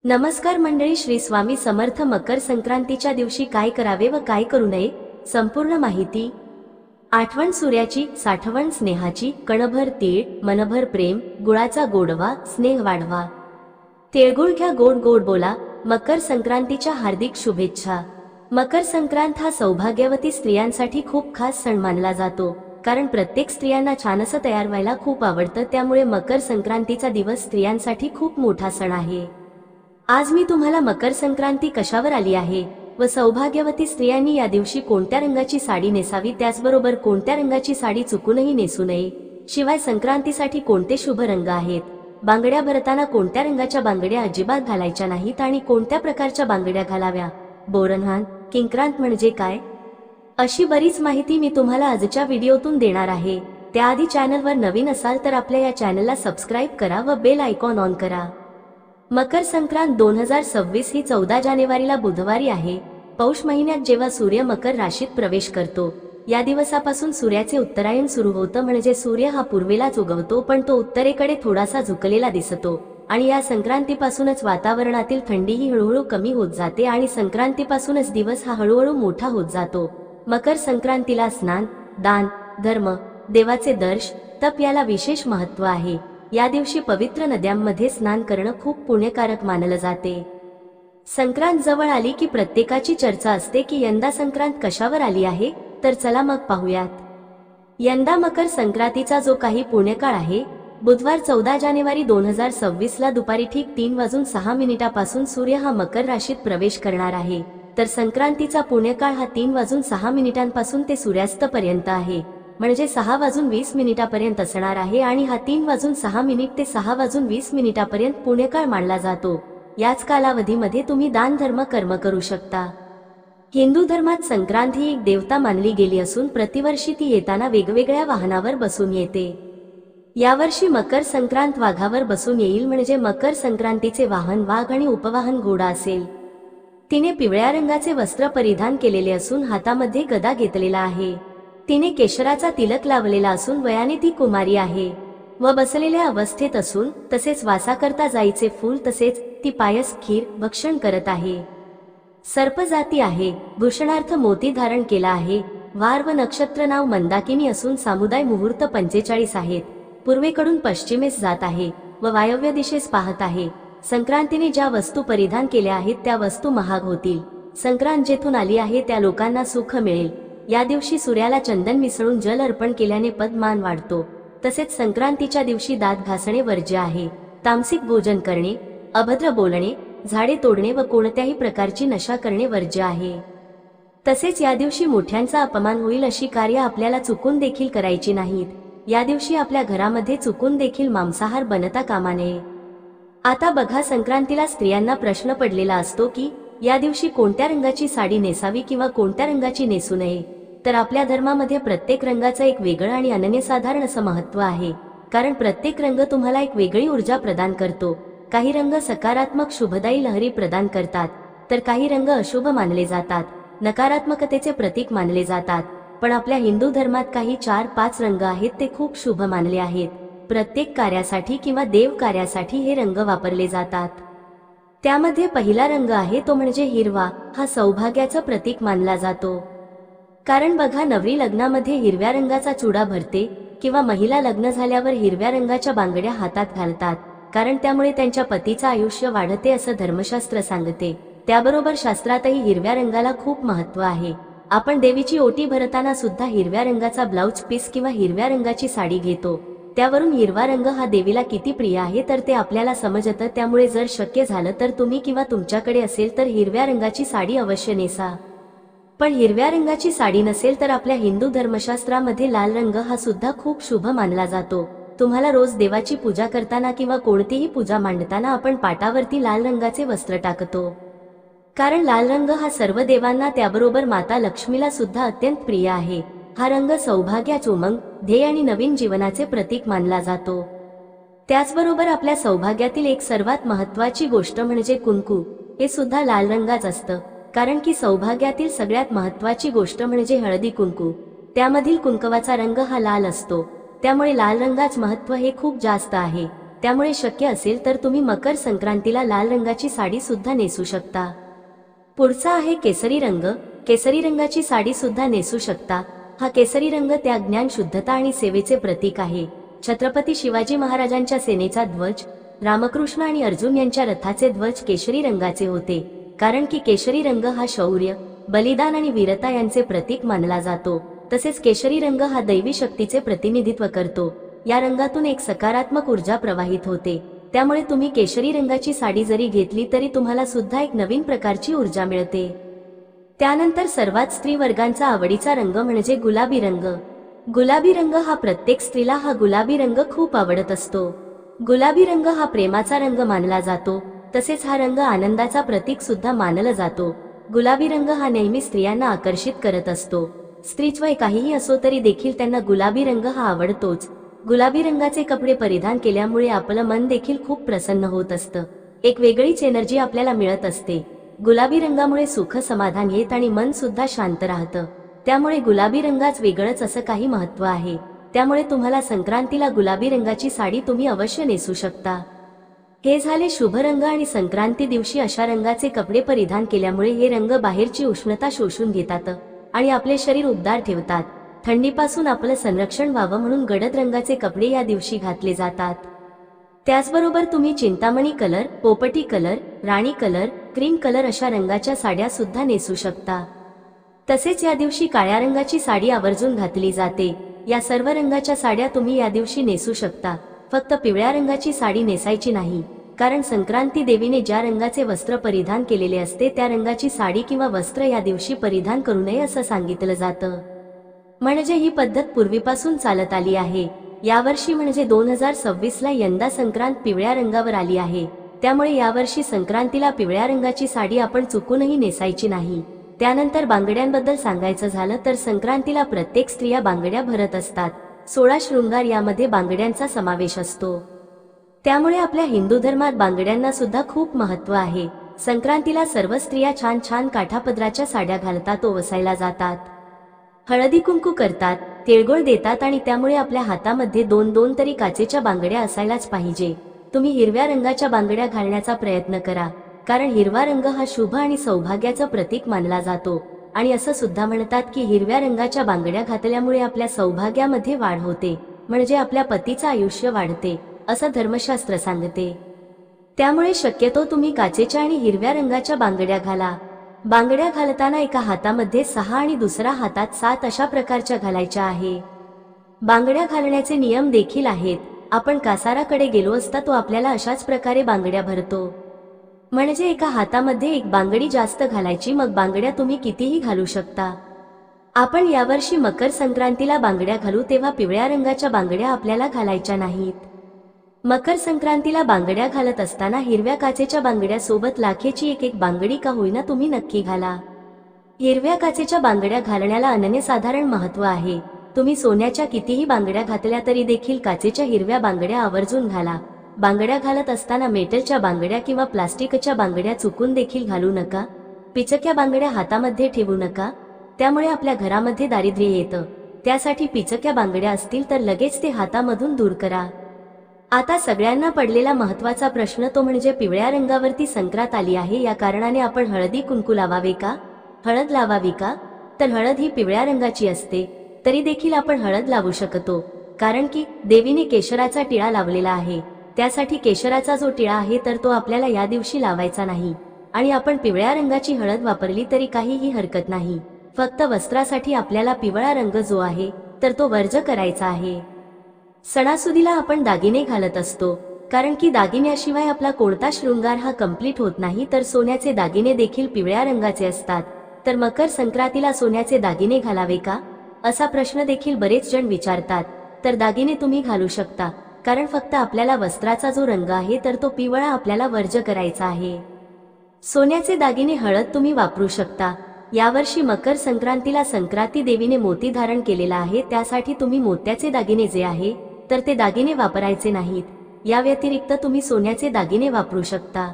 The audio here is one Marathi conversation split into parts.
नमस्कार मंडळी, श्री स्वामी समर्थ. मकर संक्रांतीच्या दिवशी काय करावे व काय करू नये, संपूर्ण माहिती. आठवण सूर्याची, साठवण स्नेहाची, कणभर तीळ, मनभर प्रेम, गुळाचा गोडवा, स्नेह वाढवा. तिळगुळ घ्या, गोड गोड बोला. मकर संक्रांतीच्या हार्दिक शुभेच्छा. मकर संक्रांत हा सौभाग्यवती स्त्रियांसाठी खूप खास सण मानला जातो, कारण प्रत्येक स्त्रियांना छान असं तयार व्हायला खूप आवडतं. त्यामुळे मकर संक्रांतीचा दिवस स्त्रियांसाठी खूप मोठा सण आहे. आज मी तुम्हाला मकर संक्रांती कशावर आली आहे व सौभाग्यवती स्त्रियांनी या दिवशी कोणत्या रंगाची साडी नेसावी, त्याचबरोबर कोणत्या रंगाची साडी चुकूनही नेसू नये, शिवाय संक्रांतीसाठी कोणते शुभ रंग आहेत, बांगड्या भरताना कोणत्या रंगाच्या बांगड्या अजिबात घालायच्या नाहीत आणि कोणत्या प्रकारच्या बांगड्या घालाव्या, बोरन्हान किंक्रांत म्हणजे काय, अशी बरीच माहिती मी तुम्हाला आजच्या व्हिडिओतून देणार आहे. त्याआधी चॅनलवर नवीन असाल तर आपल्या या चॅनलला सबस्क्राईब करा व बेल आयकॉन ऑन करा. मकर संक्रांत 2026 ही 14 जानेवारीला बुधवारी आहे. पौष महिन्यात जेव्हा सूर्य मकर राशीत प्रवेश करतो, या दिवसापासून सूर्याचे उत्तरायण सुरू होतं. म्हणजे सूर्य हा पूर्वेलाच उगवतो, पण तो उत्तरेकडे थोडासा झुकलेला दिसतो आणि या संक्रांतीपासूनच वातावरणातील थंडीही हळूहळू कमी होत जाते आणि संक्रांतीपासूनच दिवस हा हळूहळू मोठा होत जातो. मकर संक्रांतीला स्नान, दान, धर्म, देवाचे दर्श, तप याला विशेष महत्त्व आहे. या दिवशी पवित्र नद्यांमध्ये स्नान करणं खूप पुण्यकारक मानलं जाते. संक्रांत जवळ आली की प्रत्येकाची चर्चा असते की यंदा संक्रांत कशावर आली आहे, तर चला मग पाहूयात. यंदा मकर संक्रांतीचा जो काही पुण्यकाळ आहे, बुधवार 14 जानेवारी 2026 ला दुपारी ठीक 3:06 सूर्य हा मकर राशीत प्रवेश करणार आहे. तर संक्रांतीचा पुण्यकाळ हा 3:06 ते सूर्यास्तपर्यंत आहे, म्हणजे 6:20 असणार आहे आणि हा 3:06 ते 6:20 पुण्यकाळ मानला जातो. याच कालावधीमध्ये तुम्ही दान, धर्म, कर्म करू शकता. हिंदू धर्मात संक्रांत ही एक देवता मानली गेली असून प्रतिवर्षी ती येताना वेगवेगळ्या वाहनावर बसून येते. यावर्षी मकर संक्रांत वाघावर बसून येईल, म्हणजे मकर संक्रांतीचे वाहन वाघ आणि उपवाहन घोडा असेल. तिने पिवळ्या रंगाचे वस्त्र परिधान केलेले असून हातामध्ये गदा घेतलेला आहे. तिने केशराचा तिलक लावलेला असून वयाने ती कुमारी आहे व बसलेल्या अवस्थेत असून, तसेच वासाकरता जाईचे फूल तसेच ती पायस खीर भक्षण करत आहे. सर्पजाती आहे. भूषणार्थ मोती धारण केला आहे. वार व नक्षत्र नाव मंदाकिनी असून सामुदाय मुहूर्त 45 आहेत. पूर्वेकडून पश्चिमेस जात आहे व वायव्य दिशेस पाहत आहे. संक्रांतीने ज्या वस्तू परिधान केल्या आहेत त्या वस्तू महाग होतील. संक्रांत जेथून आली आहे त्या लोकांना सुख मिळेल. या दिवशी सूर्याला चंदन मिसळून जल अर्पण केल्याने पदमान वाढतो. तसेच संक्रांतीच्या दिवशी दात घासणे वर्ज्य आहे. तामसिक भोजन करणे, अभद्र बोलणे, झाडे तोडणे व कोणत्याही प्रकारची नशा करणे वर्ज्य आहे. तसेच या दिवशी मोठ्यांचा अपमान होईल अशी कार्य आपल्याला चुकून देखील करायची नाहीत. या दिवशी आपल्या घरामध्ये चुकून देखील मांसाहार बनता कामा नये. आता बघा, संक्रांतीला स्त्रियांना प्रश्न पडलेला असतो की या दिवशी कोणत्या रंगाची साडी नेसावी किंवा कोणत्या रंगाची नेसू नये. तर आपल्या धर्मामध्ये प्रत्येक रंगाचं एक वेगळं आणि अनन्यसाधारण असं महत्त्व आहे, कारण प्रत्येक रंग तुम्हाला एक वेगळी ऊर्जा प्रदान करतो. काही रंग सकारात्मक शुभदायी लहरी प्रदान करतात, तर काही रंग अशुभ मानले जातात, नकारात्मकतेचे प्रतीक मानले जातात. पण आपल्या हिंदू धर्मात काही 4-5 रंग आहेत, ते खूप शुभ मानले आहेत. प्रत्येक कार्यासाठी किंवा देव कार्यासाठी हे रंग वापरले जातात. त्यामध्ये पहिला रंग आहे तो म्हणजे हिरवा. हा सौभाग्याचं प्रतीक मानला जातो. कारण बघा, नवरी लग्नामध्ये हिरव्या रंगाचा चुडा भरते किंवा महिला लग्न झाल्यावर हिरव्या रंगाच्या बांगड्या हातात घालतात, कारण त्यामुळे त्यांच्या पतीचं आयुष्य वाढते असं धर्मशास्त्र सांगते. त्याबरोबर शास्त्रातही हिरव्या रंगाला खूप महत्त्व आहे. आपण देवीची ओटी भरताना सुद्धा हिरव्या रंगाचा ब्लाउज पीस किंवा हिरव्या रंगाची साडी घेतो. त्यावरून हिरवा रंग हा देवीला किती प्रिय आहे तर ते आपल्याला समजतं. त्यामुळे जर शक्य झालं तर तुम्ही किंवा तुमच्याकडे असेल तर हिरव्या रंगाची साडी अवश्य नेसा. पण हिरव्या रंगाची साडी नसेल तर आपल्या हिंदू धर्मशास्त्रामध्ये लाल रंग हा सुद्धा खूप शुभ मानला जातो. तुम्हाला रोज देवाची पूजा करताना किंवा कोणतीही पूजा मांडताना आपण पाटावरती लाल रंगाचे वस्त्र टाकतो, कारण लाल रंग हा सर्व देवांना, त्याबरोबर माता लक्ष्मीला सुद्धा अत्यंत प्रिय आहे. हा रंग सौभाग्याचे उमंग, ध्येय आणि नवीन जीवनाचे प्रतीक मानला जातो. त्याचबरोबर आपल्या सौभाग्यातील एक सर्वात महत्त्वाची गोष्ट म्हणजे कुंकू. हे सुद्धा लाल रंगाच असतं, कारण की सौभाग्यातील सगळ्यात महत्त्वाची गोष्ट म्हणजे हळदी कुंकू. त्यामधील कुंकवाचा रंग हा लाल असतो. त्यामुळे लाल रंगाचं महत्त्व हे खूप जास्त आहे. त्यामुळे शक्य असेल तर तुम्ही मकर संक्रांतीला लाल रंगाची साडी सुद्धा नेसू शकता. पुढचा आहे केसरी रंग. केसरी रंगाची साडी सुद्धा नेसू शकता. हा केसरी रंग त्याग, ज्ञान, शुद्धता आणि सेवेचे प्रतीक आहे. छत्रपती शिवाजी महाराजांच्या सेनेचा ध्वज, रामकृष्ण आणि अर्जुन यांच्या रथाचे ध्वज केशरी रंगाचे होते, कारण की केशरी रंग हा शौर्य, बलिदान आणि वीरता यांचे प्रतीक मानला जातो. तसेच केशरी रंग हा दैवी शक्तीचे प्रतिनिधित्व करतो. या रंगातून एक सकारात्मक ऊर्जा प्रवाहित होते. त्यामुळे तुम्ही केशरी रंगाची साडी जरी घेतली तरी तुम्हाला सुद्धा एक नवीन प्रकारची ऊर्जा मिळते. त्यानंतर सर्वात स्त्री वर्गांचा आवडीचा रंग म्हणजे गुलाबी रंग. गुलाबी रंग हा प्रत्येक स्त्रीला हा गुलाबी रंग खूप आवडत असतो. गुलाबी रंग हा प्रेमाचा रंग मानला जातो. तसेच हा रंग आनंदाचा प्रतीक सुद्धा मानला जातो. गुलाबी रंग हा नेहमी स्त्रियांना आकर्षित करत असतो. स्त्रीच वय काहीही असो तरी देखील त्यांना गुलाबी रंग हा आवडतोच. गुलाबी रंगाचे कपडे परिधान केल्यामुळे आपलं मन देखील खूप प्रसन्न होत असतं. एक वेगळीच एनर्जी आपल्याला मिळत असते. गुलाबी रंगामुळे सुख, समाधान येत आणि मन सुद्धा शांत राहतं. त्यामुळे गुलाबी रंगाच वेगळंच असं काही महत्त्व आहे. त्यामुळे तुम्हाला संक्रांतीला गुलाबी रंगाची साडी तुम्ही अवश्य नेसू शकता. हे झाले शुभ रंग. आणि संक्रांती दिवशी अशा रंगाचे कपडे परिधान केल्यामुळे हे रंग बाहेरची उष्णता शोषून घेतात आणि आपले शरीर उबदार ठेवतात. थंडीपासून आपलं संरक्षण व्हावं म्हणून गडद रंगाचे कपडे या दिवशी घातले जातात. त्याचबरोबर तुम्ही चिंतामणी कलर, पोपटी कलर, राणी कलर, क्रीम कलर अशा रंगाच्या साड्या सुद्धा नेसू शकता. तसेच या दिवशी काळ्या रंगाची साडी आवर्जून घातली जाते. या सर्व रंगाच्या साड्या तुम्ही या दिवशी नेसू शकता. फक्त पिवळ्या रंगाची साडी नेसायची नाही, कारण संक्रांती देवीने ज्या रंगाचे वस्त्र परिधान केलेले असते त्या रंगाची साडी किंवा वस्त्र या दिवशी परिधान करू नये असं सांगितलं जातं. म्हणजे ही पद्धत पूर्वीपासून चालत आली आहे. यावर्षी म्हणजे 2026ला यंदा संक्रांत पिवळ्या रंगावर आली आहे. त्यामुळे यावर्षी संक्रांतीला पिवळ्या रंगाची साडी आपण चुकूनही नेसायची नाही. त्यानंतर बांगड्यांबद्दल सांगायचं झालं तर संक्रांतीला प्रत्येक स्त्रिया बांगड्या भरत असतात. 16 शृंगार यामध्ये बांगड्यांचा समावेश असतो. त्यामुळे आपल्या हिंदू धर्मात बांगड्यांना सुद्धा खूप महत्त्व आहे. संक्रांतीला सर्व स्त्रिया छान छान काठापदराच्या साड्या घालतात, ओवसायला जातात, हळदी कुंकू करतात, तिळगुळ देतात आणि त्यामुळे आपल्या हातामध्ये 2 तरी काचेच्या बांगड्या असायलाच पाहिजे. तुम्ही हिरव्या रंगाच्या बांगड्या घालण्याचा प्रयत्न करा, कारण हिरवा रंग हा शुभ आणि सौभाग्याचं प्रतीक मानला जातो. आणि असं सुद्धा म्हणतात की हिरव्या रंगाच्या बांगड्या घातल्यामुळे आपल्या सौभाग्यामध्ये वाढ होते, म्हणजे आपल्या पतीचं आयुष्य वाढते असं धर्मशास्त्र सांगते. त्यामुळे शक्यतो तुम्ही काचेच्या आणि हिरव्या रंगाच्या बांगड्या घाला. बांगड्या घालताना एका हातामध्ये 6 आणि दुसऱ्या हातात 7 अशा प्रकारच्या घालायच्या आहे. बांगड्या घालण्याचे नियम देखील आहेत. आपण कासाराकडे गेलो असता तो आपल्याला अशाच प्रकारे बांगड्या भरतो. म्हणजे एका हातामध्ये एक बांगडी जास्त घालायची, मग बांगड्या तुम्ही कितीही घालू शकता. आपण यावर्षी मकर संक्रांतीला बांगड्या घालू तेव्हा पिवळ्या रंगाच्या बांगड्या आपल्याला घालायच्या नाहीत. मकर संक्रांतीला बांगड्या घालत असताना हिरव्या काचेच्या बांगड्या सोबत लाखेची एक बांगडी का होईना तुम्ही नक्की घाला. हिरव्या काचेच्या बांगड्या घालण्याला अनन्यसाधारण महत्त्व आहे. तुम्ही सोन्याच्या कितीही बांगड्या घातल्या तरी देखील काचेच्या हिरव्या बांगड्या आवर्जून घाला. बांगड्या घालत असताना मेटलच्या बांगड्या किंवा प्लास्टिकच्या बांगड्या चुकून देखील घालू नका. पिचक्या बांगड्या हातामध्ये ठेवू नका, त्यामुळे आपल्या घरामध्ये दारिद्र्य येतं. त्यासाठी पिचक्या बांगड्या असतील तर लगेच ते हातामधून दूर करा. आता सगळ्यांना पडलेला महत्त्वाचा प्रश्न तो म्हणजे पिवळ्या रंगावरती संक्रांत आली आहे, या कारणाने आपण हळदी कुंकू लावावे का, हळद लावावी का? तर हळद ही पिवळ्या रंगाची असते, तरी देखील आपण हळद लावू शकतो, कारण की देवीने केशराचा टिळा लावलेला आहे. त्यासाठी केशराचा जो टिळा आहे तर तो आपल्याला या दिवशी लावायचा नाही. आणि आपण पिवळ्या रंगाची हळद वापरली तरी काहीही हरकत नाही. फक्त वस्त्रासाठी आपल्याला पिवळा रंग जो आहे तर तो वर्ज करायचा आहे. सणासुदीला आपण दागिने घालत असतो, कारण की दागिन्याशिवाय आपला कोणता शृंगार हा कंप्लीट होत नाही. तर सोन्याचे दागिने देखील पिवळ्या रंगाचे असतात. तर मकर संक्रांतीला सोन्याचे दागिने घालावे का, असा प्रश्न देखील बरेच जण विचारतात. तर दागिने तुम्ही घालू शकता, कारण फक्त आपल्याला वस्त्राचा जो रंग आहे तर तो पिवळा आपल्याला वर्ज करायचा आहे. सोन्याचे दागिने हळद तुम्ही वापरू शकता. यावर्षी मकर संक्रांतीला संक्रांती देवीने मोती धारण केलेला आहे, त्यासाठी तुम्ही मोत्याचे दागिने जे आहे तर ते दागिने वापरायचे नाहीत. या व्यतिरिक्त तुम्ही सोन्याचे दागिने वापरू शकता.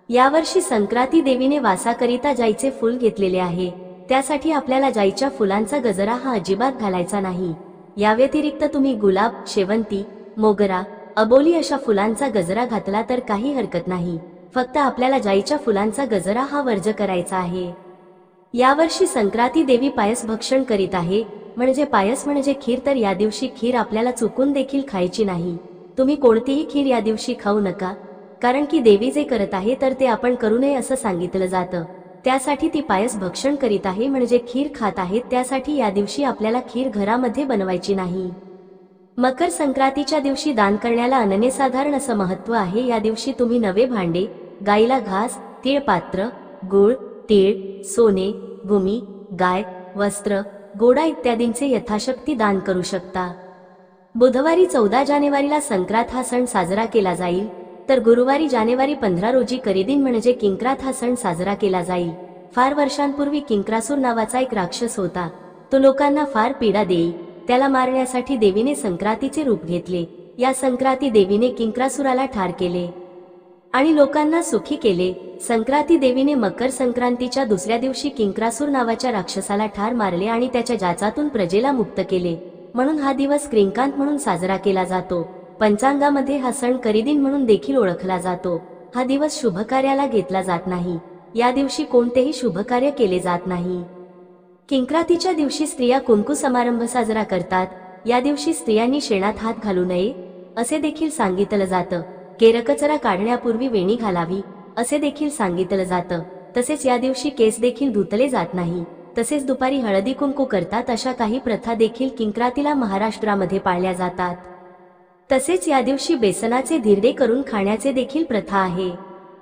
यावर्षी संक्रांती देवीने वासाकरिता जाईचे फूल घेतलेले आहे, त्यासाठी आपल्याला जाईच्या फुलांचा गजरा हा अजिबात घालायचा नाही. या व्यतिरिक्त तुम्ही गुलाब, शेवंती, मोगरा, अबोली अशा फुलांचा गजरा घातला तर काही हरकत नाही, फक्त आपल्याला जाईच्या फुलांचा गजरा हा वर्ज करायचा आहे। यावर्षी संक्रांती देवी पायस भक्षण करीत आहे, म्हणजे पायस म्हणजे खीर, तर या दिवशी खीर आपल्याला चुकून देखील खायची नाही। तुम्ही कोणतीही खीर या दिवशी खाऊ नका, कारण की देवी जे करत आहे तर ते आपण करू नये असं सांगितलं जातं। त्यासाठी ती पायस भक्षण करीत आहे म्हणजे खीर खात आहेत, त्यासाठी या दिवशी आपल्याला खीर घरामध्ये बनवायची नाही। मकर संक्रांतीच्या दिवशी दान करण्याला अनन्यसाधारण असं महत्त्व आहे। या दिवशी तुम्ही नवे भांडे, गाईला घास, तीळपात्र, गूळ, तीळ, सोने, भूमी, गाय, वस्त्र, गोडा इत्यादींचे यथाशक्ती दान करू शकता। बुधवारी 14 जानेवारीला संक्रांत हा सण साजरा केला जाईल, तर गुरुवारी जानेवारी 15 रोजी करीदिन म्हणजे किंक्रात हा सण साजरा केला जाईल। फार वर्षांपूर्वी किंक्रासूर नावाचा एक राक्षस होता, तो लोकांना फार पीडा देई। त्याला मारण्यासाठी देवीने संक्रांतीचे रूप घेतले। या संक्रांती देवीने किंक्रासुराला ठार केले आणि लोकांना सुखी केले। संक्रांती देवीने मकर संक्रांतीच्या दुसऱ्या दिवशी किंक्रासूर नावाच्या राक्षसाला ठार मारले आणि त्याच्या जाचातून प्रजेला मुक्त केले, म्हणून हा दिवस क्रिंकांत म्हणून साजरा केला जातो। पंचांगामध्ये हा सण करीदिन म्हणून देखील ओळखला जातो। हा दिवस शुभ कार्याला घेतला जात नाही, या दिवशी कोणतेही शुभ कार्य केले जात नाही। किंक्रातीच्या दिवशी स्त्रिया कुंकू समारंभ साजरा करतात। या दिवशी स्त्रियांनी शेणात हात घालू नये असे देखील सांगितलं जातं। केरकचरा काढण्यापूर्वी वेणी घालावी असे देखील सांगितलं जातं। तसेच या दिवशी केस देखील धुतले जात नाही। तसेच दुपारी हळदी कुंकू करतात, अशा काही प्रथा देखील किंक्रातीला महाराष्ट्रामध्ये पाळल्या जातात। तसेच या दिवशी बेसनाचे धिरडे करून खाण्याचे देखील प्रथा आहे।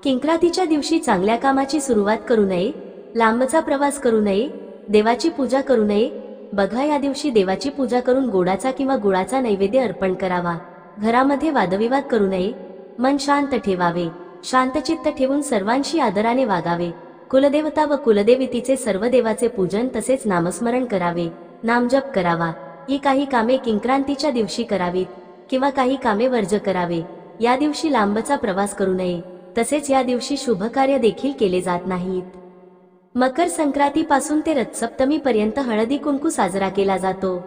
किंक्रातीच्या दिवशी चांगल्या कामाची सुरुवात करू नये, लांबचा प्रवास करू नये, देवाची पूजा करू नये। बघा, या दिवशी देवाची पूजा करून गोडाचा किंवा गुळाचा नैवेद्य अर्पण करावा। घरामध्ये वादविवाद करू नये, मन शांत ठेवावे, शांतचित्त ठेवून सर्वांशी आदराने वागावे। कुलदेवता व कुलदेवतीचे सर्व देवाचे पूजन तसेच नामस्मरण करावे, नामजप करावा। ही काही कामे किंक्रांतीच्या दिवशी करावीत किंवा काही कामे वर्ज करावे। या दिवशी लांबचा प्रवास करू नये, तसेच या दिवशी शुभ कार्य देखील केले जात नाहीत। मकर संक्रांतीपासून ते रथसप्तमी पर्यंत हळदी कुंकू साजरा केला जातो।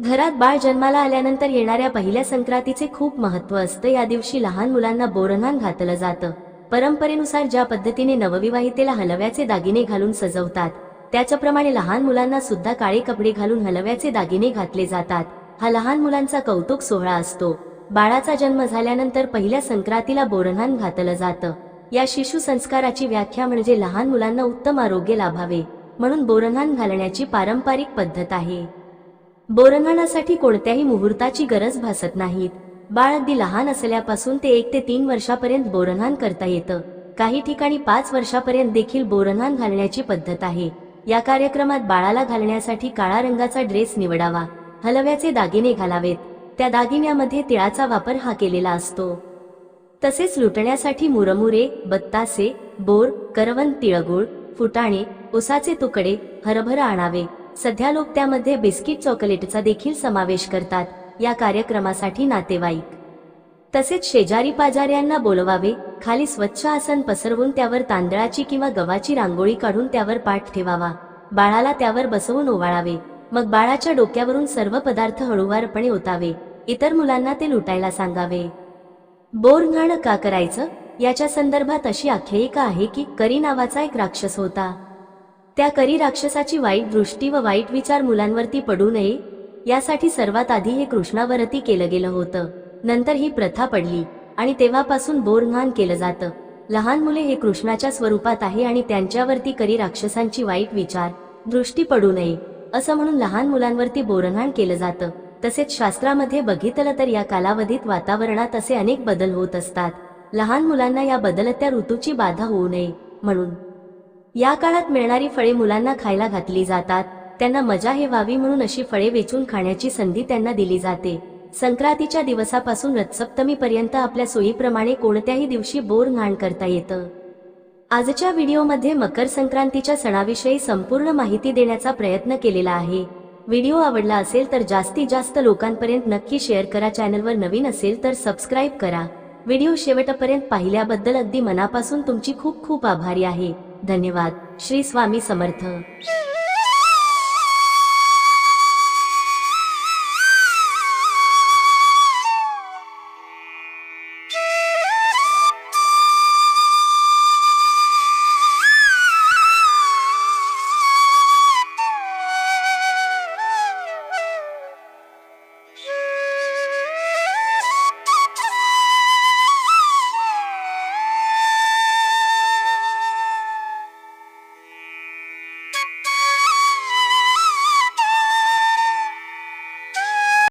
घरात बाळ जन्माला आल्यानंतर येणाऱ्या पहिल्या संक्रांतीचे खूप महत्त्व असतं। या दिवशी लहान मुलांना बोरन्हाण घातलं जातं। परंपरेनुसार ज्या पद्धतीने नवविवाहितेला हलव्याचे दागिने घालून सजवतात, त्याचप्रमाणे लहान मुलांना सुद्धा काळे कपडे घालून हलव्याचे दागिने घातले जातात। हा लहान मुलांचा कौतुक सोहळा असतो। बाळाचा जन्म झाल्यानंतर पहिल्या संक्रांतीला बोरन्हाण घातलं जातं। या शिशु संस्काराची व्याख्या म्हणजे लहान मुलांना उत्तम आरोग्य लाभावे म्हणून बोरन्हाण घालण्याची पारंपरिक पद्धत आहे। बोरन्हाणासाठी कोणत्याही मुहूर्ताची गरज भासत नाहीत। बाळ अगदी लहान असल्यापासून ते 1 ते 3 वर्षापर्यंत बोरन्हाण करता येतं। काही ठिकाणी 5 वर्षापर्यंत देखील बोरन्हाण घालण्याची पद्धत आहे। या कार्यक्रमात बाळाला घालण्यासाठी काळा रंगाचा ड्रेस निवडावा, हलव्याचे दागिने घालावेत, त्या दागिन्यामध्ये तिळाचा वापर हा केलेला असतो। तसेच लुटण्यासाठी मुरमुरे, बत्तासे, बोर, करवंद, तिळगुळ, फुटाणे, उसाचे तुकडे, हरभरा आणावे। सध्या लोक त्यामध्ये बिस्किट चॉकलेटचा देखील समावेश करतात। या कार्यक्रमासाठी नातेवाईक तसेच शेजारी पाजाऱ्यांना बोलवावे। खाली स्वच्छ आसन पसरवून त्यावर तांदळाची किंवा गव्हाची रांगोळी काढून त्यावर पाट ठेवावा। बाळाला त्यावर बसवून ओवाळावे, मग बाळाच्या डोक्यावरून सर्व पदार्थ हळूवारपणे ओतावे। इतर मुलांना ते लुटायला सांगावे। बोरन्हाण का करायचं याच्या संदर्भात अशी आख्यायिका आहे की करी नावाचा एक राक्षस होता। त्या करी राक्षसाची वाईट दृष्टी व वाईट विचार मुलांवरती पडू नये यासाठी सर्वात आधी हे कृष्णावरती केलं गेलं होतं। नंतर ही प्रथा पडली आणि तेव्हापासून बोरन्हाण केलं जातं। लहान मुले हे कृष्णाच्या स्वरूपात आहे आणि त्यांच्यावरती करी राक्षसांची वाईट विचार दृष्टी पडू नये असं म्हणून लहान मुलांवरती बोरन्हाण केलं जातं। तसेच शास्त्रामध्ये बघितलं तर या कालावधीत वातावरणात असे अनेक बदल होत असतात। लहान मुलांना या बदलत्या ऋतूची बाधा होऊ नये म्हणून या काळात मिळणारी फळे मुलांना खायला घातली जातात। त्यांना मजा हे व्हावी म्हणून अशी फळे वेचून खाण्याची संधी त्यांना दिली जाते। संक्रांतीच्या दिवसापासून रथसप्तमी पर्यंत आपल्या सोयीप्रमाणे कोणत्याही दिवशी बोरन्हाण करता येतं। आजच्या व्हिडिओमध्ये मकर संक्रांतीच्या सणाविषयी संपूर्ण माहिती देण्याचा प्रयत्न केलेला आहे। व्हिडिओ आवडला असेल तर जास्तीत जास्त लोकांपर्यंत नक्की शेअर करा। चॅनलवर नवीन असेल तर सबस्क्राईब करा। व्हिडिओ शेवटपर्यंत पाहिल्याबद्दल अगदी मनापासून तुमची खूप खूप आभारी आहे। धन्यवाद। श्री स्वामी समर्थ।